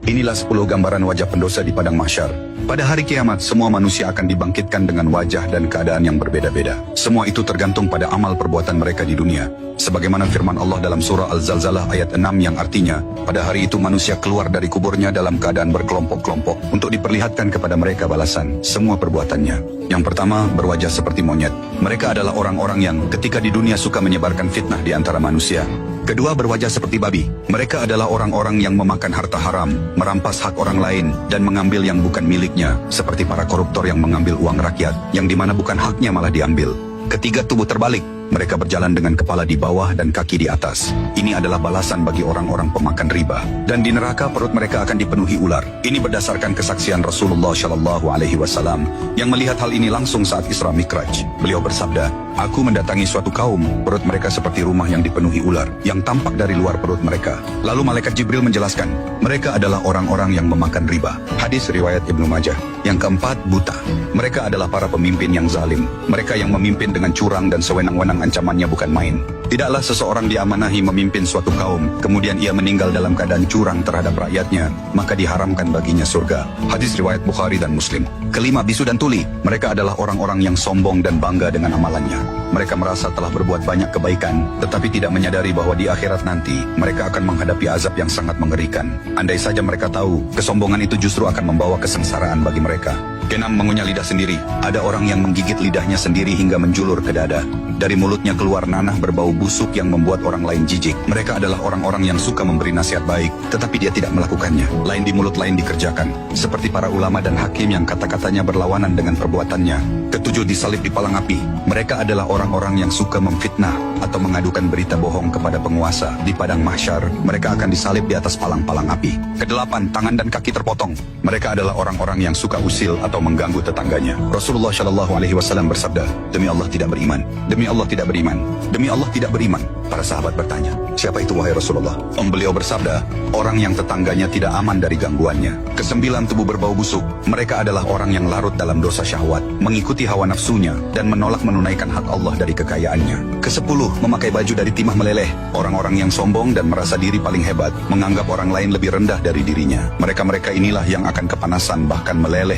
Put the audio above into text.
Inilah 10 gambaran wajah pendosa di padang mahsyar. Pada hari kiamat, semua manusia akan dibangkitkan dengan wajah dan keadaan yang berbeda-beda. Semua itu tergantung pada amal perbuatan mereka di dunia. Sebagaimana firman Allah dalam surah Al-Zalzalah ayat 6 yang artinya, pada hari itu manusia keluar dari kuburnya dalam keadaan berkelompok-kelompok untuk diperlihatkan kepada mereka balasan semua perbuatannya. Yang pertama, berwajah seperti monyet. Mereka adalah orang-orang yang ketika di dunia suka menyebarkan fitnah di antara manusia. Kedua, berwajah seperti babi. Mereka adalah orang-orang yang memakan harta haram, merampas hak orang lain, dan mengambil yang bukan miliknya, seperti para koruptor yang mengambil uang rakyat, yang dimana bukan haknya malah diambil. Ketiga, tubuh terbalik. Mereka berjalan dengan kepala di bawah dan kaki di atas. Ini adalah balasan bagi orang-orang pemakan riba. Dan di neraka perut mereka akan dipenuhi ular. Ini berdasarkan kesaksian Rasulullah SAW yang melihat hal ini langsung saat Isra Mikraj. Beliau bersabda, "Aku mendatangi suatu kaum, perut mereka seperti rumah yang dipenuhi ular, yang tampak dari luar perut mereka." Lalu malaikat Jibril menjelaskan, mereka adalah orang-orang yang memakan riba. Hadis riwayat Ibnu Majah. Yang keempat, buta. Mereka adalah para pemimpin yang zalim. Mereka yang memimpin dengan curang dan sewenang-wenang, ancamannya bukan main. Tidaklah seseorang diamanahi memimpin suatu kaum, kemudian ia meninggal dalam keadaan curang terhadap rakyatnya, maka diharamkan baginya surga. Hadis riwayat Bukhari dan Muslim. Kelima, bisu dan tuli. Mereka adalah orang-orang yang sombong dan bangga dengan amalannya. Mereka merasa telah berbuat banyak kebaikan, tetapi tidak menyadari bahwa di akhirat nanti, mereka akan menghadapi azab yang sangat mengerikan. Andai saja mereka tahu, kesombongan itu justru akan membawa kesengsaraan bagi mereka. Keenam, mengunyah lidah sendiri. Ada orang yang menggigit lidahnya sendiri hingga menjulur ke dada. Dari mulutnya keluar nanah berbau busuk yang membuat orang lain jijik. Mereka adalah orang-orang yang suka memberi nasihat baik, tetapi dia tidak melakukannya. Lain di mulut, lain dikerjakan. Seperti para ulama dan hakim yang kata-katanya berlawanan dengan perbuatannya. Ketujuh, disalib di palang api. Mereka adalah orang-orang yang suka memfitnah atau mengadukan berita bohong kepada penguasa. Di padang mahsyar, mereka akan disalib di atas palang-palang api. Kedelapan, tangan dan kaki terpotong. Mereka adalah orang-orang yang suka usil atau mengganggu tetangganya. Rasulullah SAW bersabda, "Demi Allah tidak beriman, demi Allah tidak beriman, demi Allah tidak beriman." Para sahabat bertanya, "Siapa itu wahai Rasulullah?" Beliau bersabda, "Orang yang tetangganya tidak aman dari gangguannya." Kesembilan, tubuh berbau busuk. Mereka adalah orang yang larut dalam dosa syahwat, mengikuti hawa nafsunya, dan menolak menunaikan hak Allah dari kekayaannya. Kesepuluh, memakai baju dari timah meleleh. Orang-orang yang sombong dan merasa diri paling hebat, menganggap orang lain lebih rendah dari dirinya. Mereka-mereka inilah yang akan kepanasan bahkan meleleh